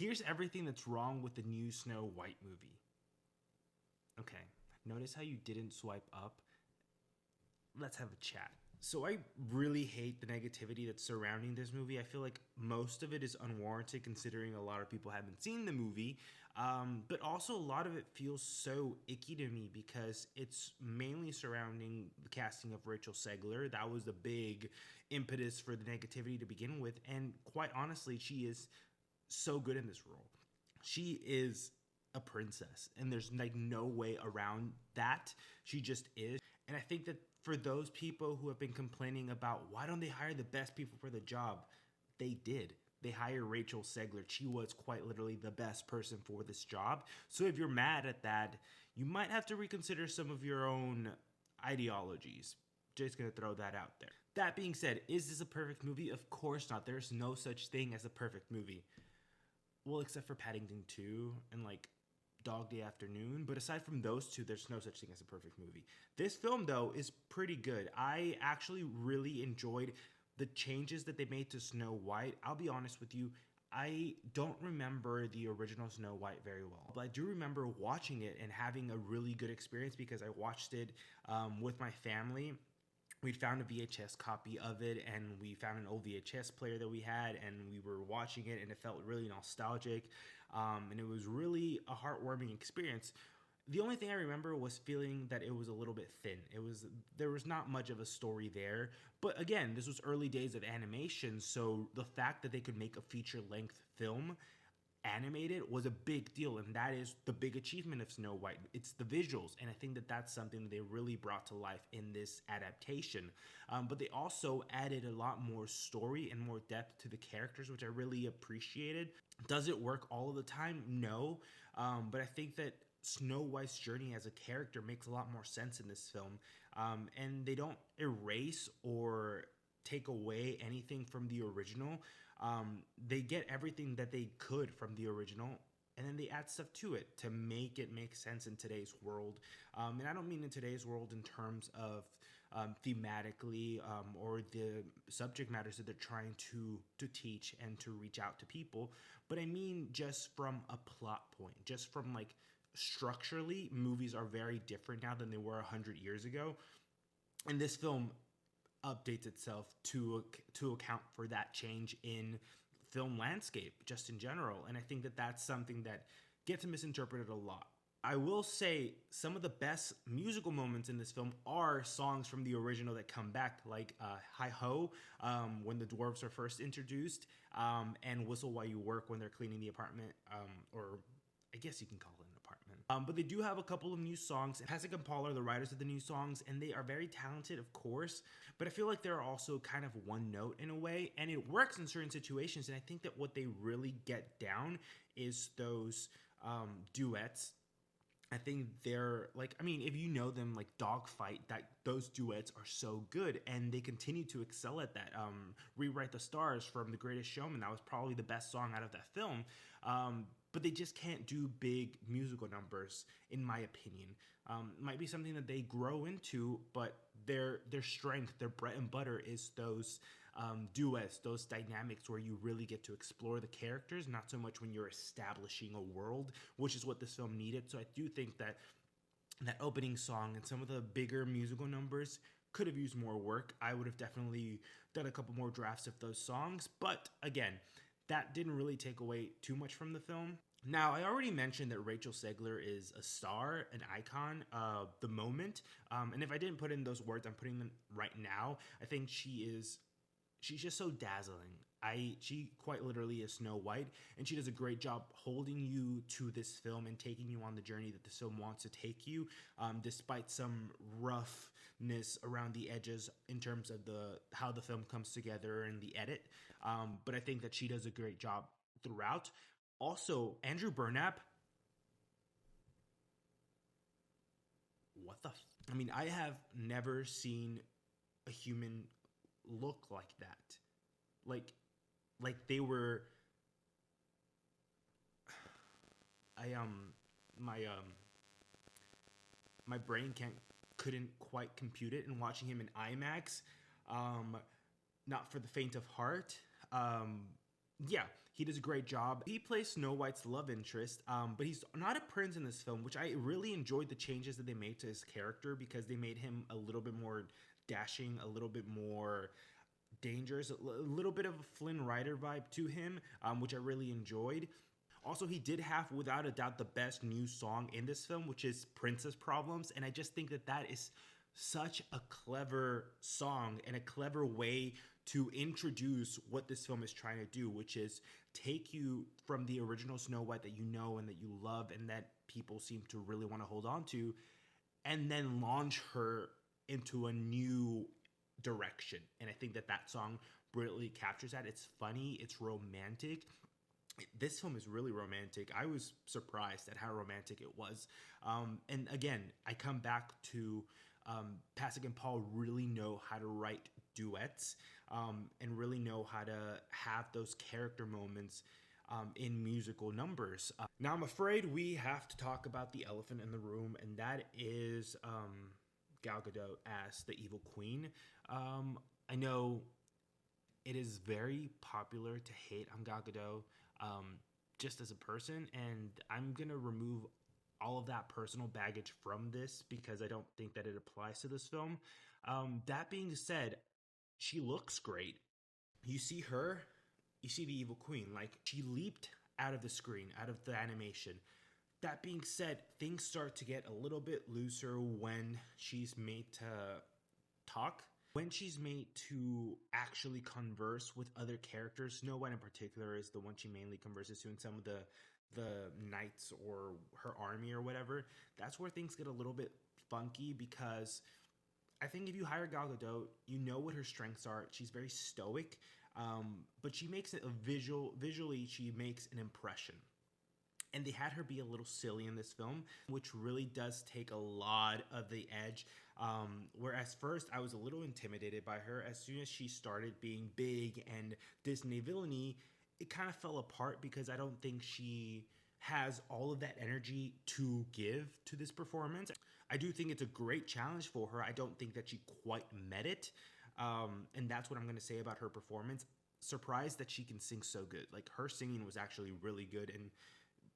Here's everything that's wrong with the new Snow White movie. Okay, notice how you didn't swipe up? Let's have a chat. So I really hate the negativity that's surrounding this movie. I feel like most of it is unwarranted considering a lot of people haven't seen the movie. But also a lot of it feels so icky to me because it's mainly surrounding the casting of Rachel Zegler. That was the big impetus for the negativity to begin with. And quite honestly, she is so good in this role. She is a princess, and there's like no way around that. She just is. And I think that for those people who have been complaining about why don't they hire the best people for the job, they did. They hired Rachel Zegler. She was quite literally the best person for this job. So if you're mad at that, you might have to reconsider some of your own ideologies. Just gonna throw that out there. That being said, is this a perfect movie? Of course not. There's no such thing as a perfect movie. Well, except for Paddington 2 and like Dog Day Afternoon, but aside from those two, there's no such thing as a perfect movie. This film, though, is pretty good. I actually really enjoyed the changes that they made to Snow White. I'll be honest with you, I don't remember the original Snow White very well, but I do remember watching it and having a really good experience because I watched it with my family. We'd found a VHS copy of it, and we found an old VHS player that we had, and we were watching it, and it felt really nostalgic, and it was really a heartwarming experience. The only thing I remember was feeling that it was a little bit thin. There was not much of a story there, but again, this was early days of animation, so the fact that they could make a feature-length film animated was a big deal, and that is the big achievement of Snow White. It's the visuals, and I think that that's something that they really brought to life in this adaptation. But they also added a lot more story and more depth to the characters, which I really appreciated. Does it work all of the time? No, but I think that Snow White's journey as a character makes a lot more sense in this film, and they don't erase or take away anything from the original. They get everything that they could from the original, and then they add stuff to it to make it make sense in today's world. And I don't mean in today's world in terms of thematically or the subject matters that they're trying to teach and to reach out to people, but I mean just from a plot point, just from like structurally, movies are very different now than they were 100 years ago. And this film updates itself to account for that change in film landscape just in general, and I think that that's something that gets misinterpreted a lot. I will say some of the best musical moments in this film are songs from the original that come back, like Hi Ho, when the dwarves are first introduced, and Whistle While You Work when they're cleaning the apartment, or I guess you can call it an apartment. But they do have a couple of new songs. Pasek and Paul are the writers of the new songs, and they are very talented, of course, but I feel like they're also kind of one note in a way, and it works in certain situations, and I think that what they really get down is those duets. I think they're like, I mean, if you know them, like Dogfight, that those duets are so good, and they continue to excel at that. Rewrite the Stars from The Greatest Showman, that was probably the best song out of that film. But they just can't do big musical numbers, in my opinion. Might be something that they grow into, but their strength, their bread and butter is those duets, those dynamics where you really get to explore the characters, not so much when you're establishing a world, which is what this film needed. So I do think that that opening song and some of the bigger musical numbers could have used more work. I would have definitely done a couple more drafts of those songs, but again, that didn't really take away too much from the film. Now, I already mentioned that Rachel Zegler is a star, an icon of the moment. And if I didn't put in those words, I'm putting them right now. I think she's just so dazzling. She quite literally is Snow White, and she does a great job holding you to this film and taking you on the journey that this film wants to take you, despite some roughness around the edges in terms of how the film comes together and the edit. But I think that she does a great job throughout. Also, Andrew Burnap, I mean, I have never seen a human look like that. Like they were. My brain couldn't quite compute it. And watching him in IMAX, not for the faint of heart. Yeah, He does a great job. He plays Snow White's love interest, but he's not a prince in this film, which I really enjoyed the changes that they made to his character because they made him a little bit more dashing, a little bit more dangerous, a little bit of a Flynn Rider vibe to him, which I really enjoyed. Also, he did have, without a doubt, the best new song in this film, which is Princess Problems. And I just think that that is such a clever song and a clever way to introduce what this film is trying to do, which is take you from the original Snow White that you know and that you love and that people seem to really want to hold on to, and then launch her into a new direction. And I think that that song brilliantly captures that. It's funny, it's romantic. This film is really romantic. I was surprised at how romantic it was. And again, I come back to Pasek and Paul really know how to write duets and really know how to have those character moments in musical numbers. Now, I'm afraid we have to talk about the elephant in the room, and that is Gal Gadot as the evil queen. I know it is very popular to hate on Gal Gadot just as a person, and I'm gonna remove all of that personal baggage from this because I don't think that it applies to this film. That being said, she looks great. You see her, you see the evil queen, like she leaped out of the screen, out of the animation. That being said, things start to get a little bit looser when she's made to talk. When she's made to actually converse with other characters. Snow White in particular is the one she mainly converses to in some of the knights or her army or whatever. That's where things get a little bit funky because I think if you hire Gal Gadot, you know what her strengths are. She's very stoic, but she makes it visually, she makes an impression. And they had her be a little silly in this film, which really does take a lot of the edge. Whereas first I was a little intimidated by her. As soon as she started being big and Disney villainy, it kind of fell apart because I don't think she has all of that energy to give to this performance. I do think it's a great challenge for her. I don't think that she quite met it. And that's what I'm going to say about her performance. Surprised that she can sing so good. Like, her singing was actually really good and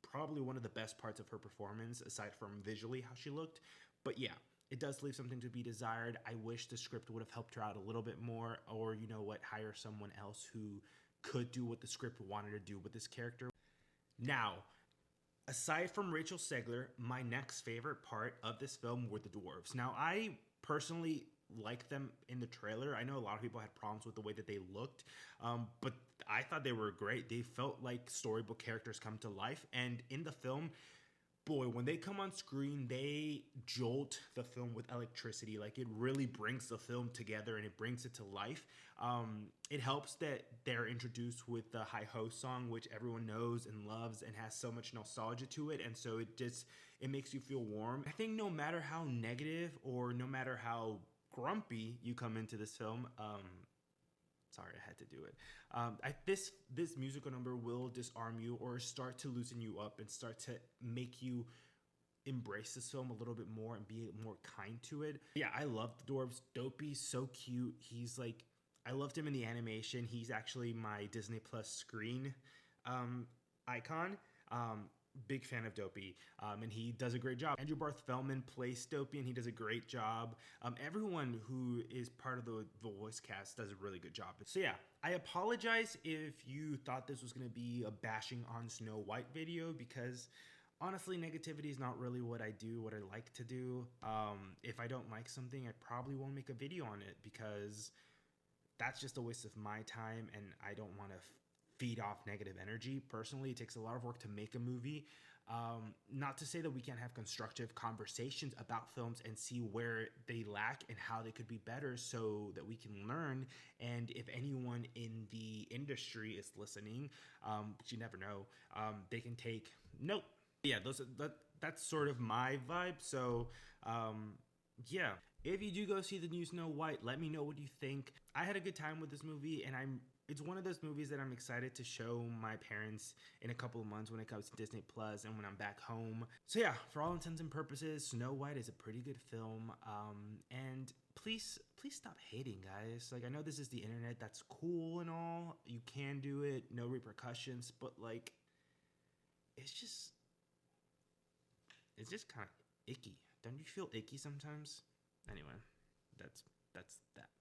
probably one of the best parts of her performance, aside from visually how she looked. But yeah, it does leave something to be desired. I wish the script would have helped her out a little bit more, or you know what, hire someone else who could do what the script wanted to do with this character. Now, aside from Rachel Zegler, my next favorite part of this film were the dwarves. Now, I personally like them in the trailer. I know a lot of people had problems with the way that they looked, but I thought they were great. They felt like storybook characters come to life, and in the film, boy, when they come on screen, they jolt the film with electricity. Like, it really brings the film together and it brings it to life. It helps that they're introduced with the Hi Ho song, which everyone knows and loves and has so much nostalgia to it, and so it makes you feel warm. I think no matter how negative or no matter how grumpy you come into this film, sorry, I had to do it. This musical number will disarm you or start to loosen you up and start to make you embrace this film a little bit more and be more kind to it. Yeah, I love the dwarves. Dopey's so cute. He's like, I loved him in the animation. He's actually my Disney Plus screen icon. Big fan of Dopey, and he does a great job. Andrew Barth Feldman plays Dopey, and he does a great job. Everyone who is part of the voice cast does a really good job. So yeah, I apologize if you thought this was going to be a bashing on Snow White video, because honestly, negativity is not really what I do, what I like to do. If I don't like something, I probably won't make a video on it, because that's just a waste of my time, and I don't want to feed off negative energy. Personally, it takes a lot of work to make a movie. Not to say that we can't have constructive conversations about films and see where they lack and how they could be better so that we can learn. And if anyone in the industry is listening, which you never know, they can take note. Yeah, that's sort of my vibe. So yeah, if you do go see the new Snow White, let me know what you think. I had a good time with this movie, and it's one of those movies that I'm excited to show my parents in a couple of months when it comes to Disney Plus and when I'm back home. So yeah, for all intents and purposes, Snow White is a pretty good film. And please stop hating, guys. Like, I know this is the internet. That's cool and all. You can do it, no repercussions. But like, it's just kind of icky. Don't you feel icky sometimes? Anyway, that's that.